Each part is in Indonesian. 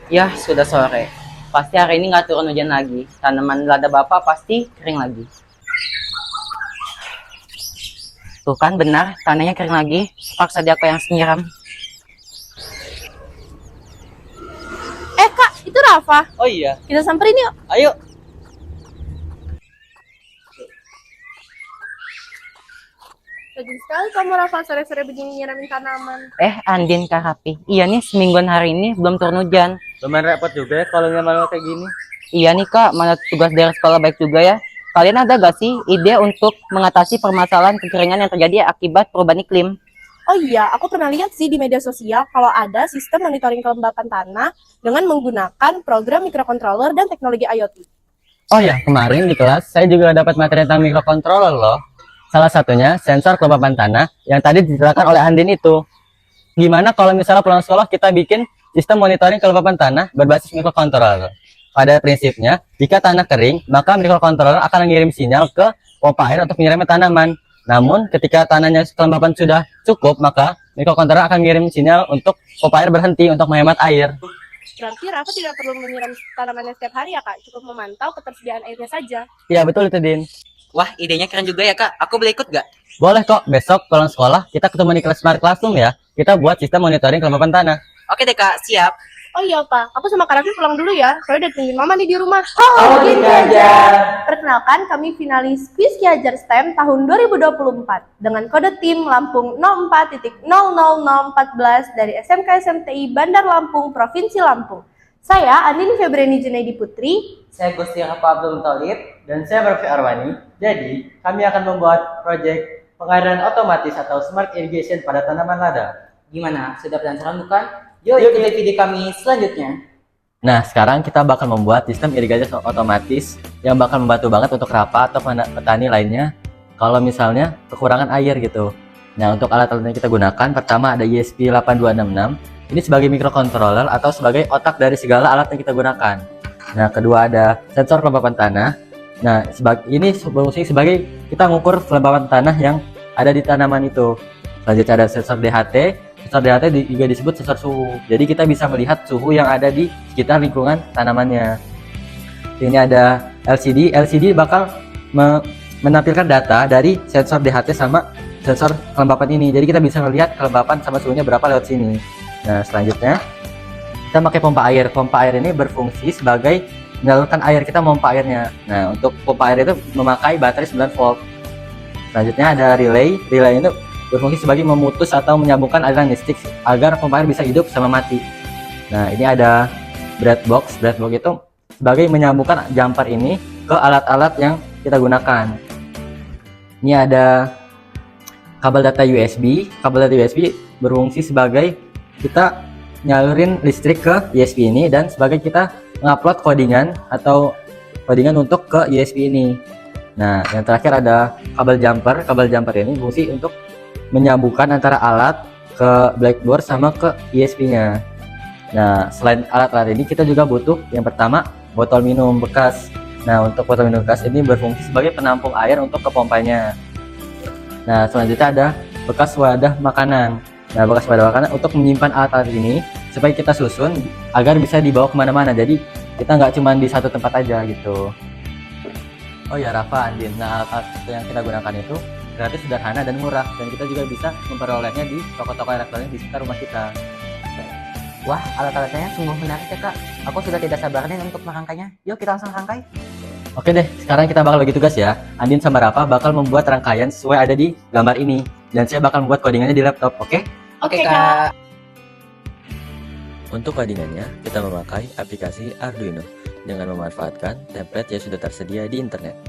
Ya, sudah sore. Pasti hari ini nggak turun hujan lagi. Tanaman lada Bapak pasti kering lagi. Tuh kan benar, tanahnya kering lagi. Paksa dia aku yang nyiram. Kak, itu Rafa. Oh iya, Kita samperin yuk. ayo. Rajin sekali kamu Rafa sore-sore begini nyiramin tanaman. Andin Kak Rapi. Iya nih, semingguan hari ini belum turun hujan. Lumayan repot juga ya kalau manual kayak gini. Iya nih Kak, mana tugas dari sekolah baik juga ya. Kalian ada gak sih ide untuk mengatasi permasalahan kekeringan yang terjadi akibat perubahan iklim? Oh iya, aku pernah lihat sih di media sosial kalau ada sistem monitoring kelembapan tanah dengan menggunakan program microcontroller dan teknologi IoT. Oh ya, kemarin di kelas saya juga dapat materi tentang microcontroller loh. Salah satunya sensor kelembapan tanah yang tadi diceritakan oleh Andin itu. Gimana kalau misalnya pulang sekolah kita bikin sistem monitoring kelembapan tanah berbasis microcontroller? Pada prinsipnya, jika tanah kering, maka microcontroller akan mengirim sinyal ke pompa air untuk menyiramnya tanaman. Namun, ketika tanahnya kelembapan sudah cukup, maka microcontroller akan mengirim sinyal untuk pompa air berhenti untuk menghemat air. Berarti Rafa tidak perlu menyiram tanamannya setiap hari ya Kak, cukup memantau ketersediaan airnya saja. Iya, betul itu, Din. Wah, idenya keren juga ya Kak. Aku boleh ikut gak? Boleh kok, besok pulang sekolah kita ketemu di kelas Smart Classroom ya. Kita buat sistem monitoring kelembapan tanah. Oke deh Kak, siap. Oh iya Pak, aku sama Kak Raffi pulang dulu ya. Soalnya udah tungguin Mama nih di rumah. Oh, gitu aja. Perkenalkan, kami finalis Quiz Ki Hajar STEM tahun 2024 dengan kode tim Lampung 04.000414 dari SMK SMTI Bandar Lampung, Provinsi Lampung. Saya Andini Febriani Junaidi Putri. Saya Gusti Rafa Abdul Thalib dan saya Barfi Arwani. Jadi, kami akan membuat proyek pengairan otomatis atau smart irrigation pada tanaman lada. Gimana? Sudah penasaran bukan? Yuk ikuti video kami selanjutnya. Nah, sekarang kita bakal membuat sistem irigasi otomatis yang bakal membantu banget untuk Rafa atau petani lainnya kalau misalnya kekurangan air gitu. Nah, untuk alat-alat yang kita gunakan, pertama ada ESP8266. Ini sebagai microcontroller atau sebagai otak dari segala alat yang kita gunakan. Nah, kedua ada sensor kelembapan tanah. Nah, ini berfungsi sebagai kita mengukur kelembapan tanah yang ada di tanaman itu. Selanjutnya ada sensor DHT. Sensor DHT juga disebut sensor suhu. Jadi kita bisa melihat suhu yang ada di sekitar lingkungan tanamannya. Ini ada LCD. LCD bakal menampilkan data dari sensor DHT sama sensor kelembapan ini. Jadi kita bisa melihat kelembapan sama suhunya berapa lewat sini. Nah, selanjutnya kita pakai pompa air. Pompa air ini berfungsi sebagai menyalurkan air, kita memompa airnya. Nah, untuk pompa air itu memakai baterai 9 volt. Selanjutnya ada relay. Relay itu berfungsi sebagai memutus atau menyambungkan aliran listrik agar pompa air bisa hidup sama mati. Nah, ini ada breadbox. Breadbox itu sebagai menyambungkan jumper ini ke alat-alat yang kita gunakan. Ini ada kabel data USB. Kabel data USB berfungsi sebagai kita nyalurin listrik ke USB ini dan sebagai kita mengupload codingan atau codingan untuk ke USB ini. Nah, yang terakhir ada kabel jumper. Kabel jumper ini berfungsi untuk menyambungkan antara alat ke blackboard sama ke USB-nya. Nah, selain alat-alat ini kita juga butuh yang pertama botol minum bekas. Nah, untuk botol minum bekas ini berfungsi sebagai penampung air untuk ke pompanya. Nah, selanjutnya ada bekas wadah makanan. Nah, bekas wadah makanan untuk menyimpan alat-alat ini supaya kita susun agar bisa dibawa kemana-mana. Jadi kita nggak cuma di satu tempat aja gitu. Oh ya, Rafa, Andin. Nah, alat-alat yang kita gunakan itu relatif sederhana dan murah, dan kita juga bisa memperolehnya di toko-toko elektronik di sekitar rumah kita. Wah, alat-alatnya sungguh menarik ya Kak. Aku sudah tidak sabar nih untuk merangkainya. Yuk kita langsung rangkai. Oke deh, sekarang kita bakal bagi tugas ya. Andin sama Rafa bakal membuat rangkaian sesuai ada di gambar ini, dan saya bakal membuat codingannya di laptop, oke? Oke Kak. Untuk codingannya, kita memakai aplikasi Arduino dengan memanfaatkan template yang sudah tersedia di internet.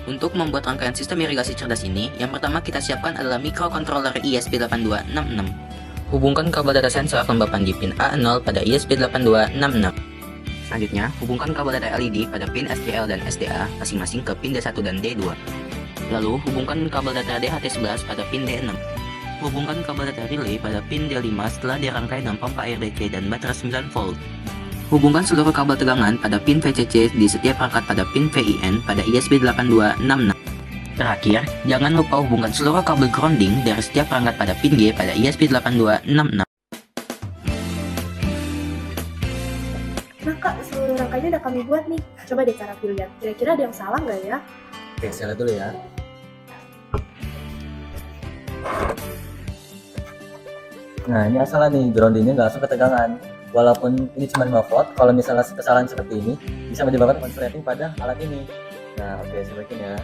Untuk membuat rangkaian sistem irigasi cerdas ini, yang pertama kita siapkan adalah microcontroller ESP8266. Hubungkan kabel data sensor kelembapan di pin A0 pada ESP8266. Selanjutnya, hubungkan kabel data LED pada pin STL dan SDA masing-masing ke pin D1 dan D2. Lalu, hubungkan kabel data DHT11 pada pin D6. Hubungkan kabel data relay pada pin D5 setelah dirangkai dengan pompa air DC dan baterai 9 volt. Hubungkan seluruh kabel tegangan pada pin VCC di setiap perangkat pada pin VIN pada ESP8266. Terakhir, jangan lupa hubungkan seluruh kabel grounding dari setiap perangkat pada pin G pada ESP8266. Nah kak, seluruh rangkaiannya udah kami buat nih. Coba deh cara lihat, kira-kira ada yang salah nggak ya? Oke, saya lihat dulu ya. Nah, ini masalah nih, groundingnya nggak langsung ketegangan. Walaupun ini cuma 5 volt, kalau misalnya kesalahan seperti ini, bisa menyebabkan konsleting pada alat ini. Nah, oke, saya bikin ya.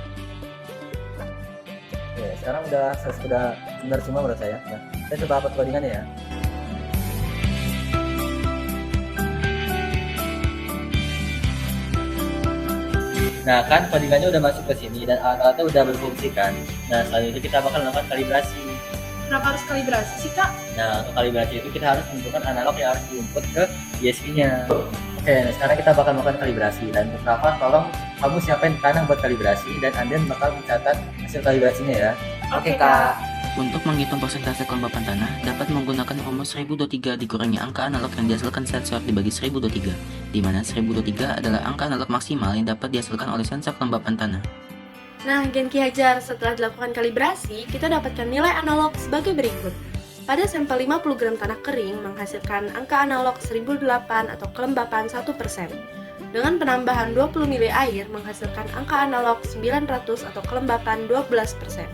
Oke, sekarang sudah benar semua menurut saya. Nah, saya coba upload codingannya ya. Nah, kan codingannya udah masuk ke sini dan alat-alatnya udah berfungsi kan. Nah, selanjutnya kita bakal melakukan kalibrasi. Kenapa harus kalibrasi sih kak? Nah, untuk kalibrasi itu kita harus menentukan analog yang harus diinput ke ESP-nya. Oke, nah sekarang kita bakal melakukan kalibrasi. Dan untuk Rafa, tolong kamu siapin tanah buat kalibrasi dan Anden bakal mencatat hasil kalibrasinya ya. Oke, Kak. Untuk menghitung persentase kelembapan tanah, dapat menggunakan rumus 1023 dikurangi angka analog yang dihasilkan sensor dibagi 1023, di mana 1023 adalah angka analog maksimal yang dapat dihasilkan oleh sensor kelembapan tanah. Nah, Gen Ki Hajar, setelah dilakukan kalibrasi, kita dapatkan nilai analog sebagai berikut. Pada sampel 50 gram tanah kering menghasilkan angka analog 1008 atau kelembapan 1%. Dengan penambahan 20 mili air menghasilkan angka analog 900 atau kelembapan 12%.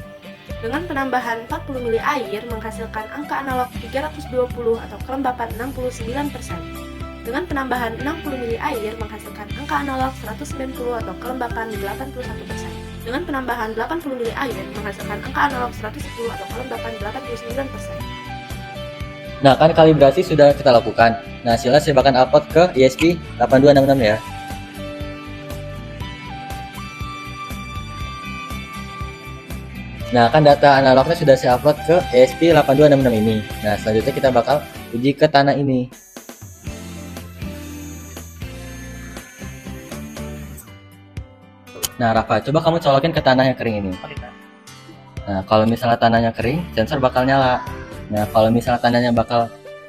Dengan penambahan 40 mili air menghasilkan angka analog 320 atau kelembapan 69%. Dengan penambahan 60 mili air menghasilkan angka analog 190 atau kelembapan 81%. Dengan penambahan 80 mili air menghasilkan angka analog 110 atau kelembapan 89%. Nah, kan kalibrasi sudah kita lakukan. Nah, hasilnya saya bakal upload ke ESP8266 ya. Nah, kan data analognya sudah saya upload ke ESP8266 ini. Nah, selanjutnya kita bakal uji ke tanah ini. Nah, Rafa, coba kamu colokin ke tanah yang kering ini. Nah, kalau misalnya tanahnya kering, sensor bakal nyala. Nah, kalau misalnya tanahnya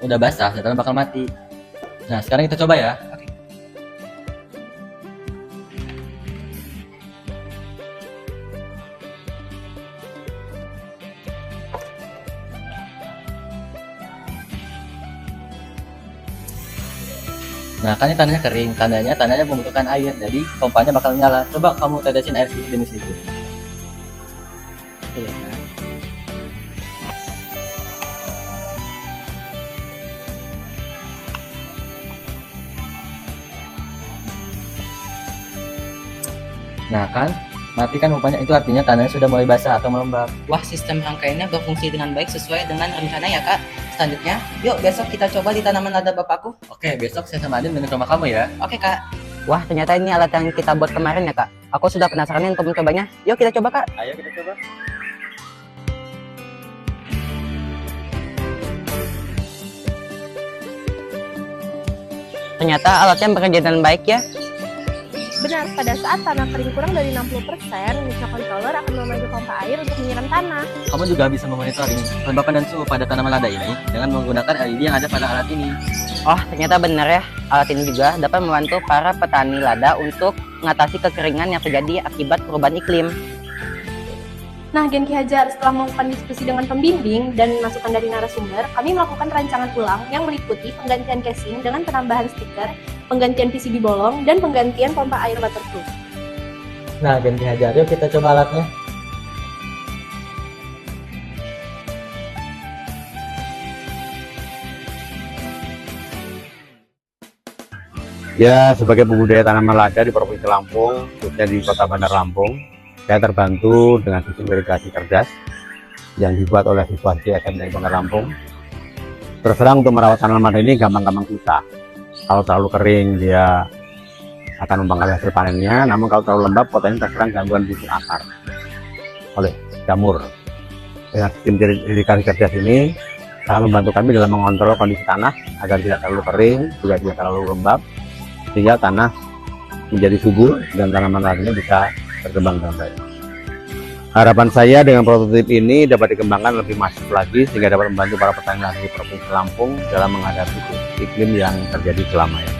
udah basah, sensornya bakal mati. Nah, sekarang kita coba ya. Nah, kan ini tanahnya kering, tanahnya membutuhkan air, jadi pompanya bakal nyala. Coba kamu tetesin air sedikit demi sedikit. Iya. Nah, kan matikan pompanya, itu artinya tanahnya sudah mulai basah atau melembab. Wah, sistem rangkaiannya berfungsi dengan baik sesuai dengan rencana ya kak. Selanjutnya, yuk besok kita coba di tanaman lada bapakku. Oke, besok saya sama Adin main ke rumah kamu ya. Oke kak. Wah, ternyata ini alat yang kita buat kemarin ya kak. Aku sudah penasaran nih untuk mencobanya. Yuk kita coba kak. Ayo kita coba. Ternyata alatnya bekerja dengan baik ya. Benar, pada saat tanah kering kurang dari 60%, microcontroller akan memanggil pompa air untuk menyiram tanah. Kamu juga bisa memonitoring kelembapan dan suhu pada tanaman lada ini dengan menggunakan LED yang ada pada alat ini. Oh, ternyata benar ya. Alat ini juga dapat membantu para petani lada untuk mengatasi kekeringan yang terjadi akibat perubahan iklim. Nah, Gen Ki Hajar, setelah melakukan diskusi dengan pembimbing dan masukan dari narasumber, kami melakukan rancangan ulang yang meliputi penggantian casing dengan penambahan stiker, penggantian PCB bolong, dan penggantian pompa air waterproof. Nah, Gen Ki Hajar, yuk kita coba alatnya. Ya, sebagai pembudidaya tanaman lada di Provinsi Lampung, khususnya di Kota Bandar Lampung, saya terbantu dengan sistem irigasi cerdas yang dibuat oleh siswa SMK Bandar Lampung. Terus terang untuk merawat tanaman ini gampang-gampang susah. Kalau terlalu kering dia akan mempengaruhi hasil panennya, namun kalau terlalu lembab potensi terserang gangguan busuk akar oleh jamur. Dengan sistem irigasi cerdas ini sangat membantu kami dalam mengontrol kondisi tanah agar tidak terlalu kering, juga tidak terlalu lembab, sehingga tanah menjadi subur dan tanaman ladanya bisa berkembang dengan baik. Harapan saya dengan prototip ini dapat dikembangkan lebih masif lagi sehingga dapat membantu para petani lada di Provinsi Lampung dalam menghadapi iklim yang terjadi selama ini.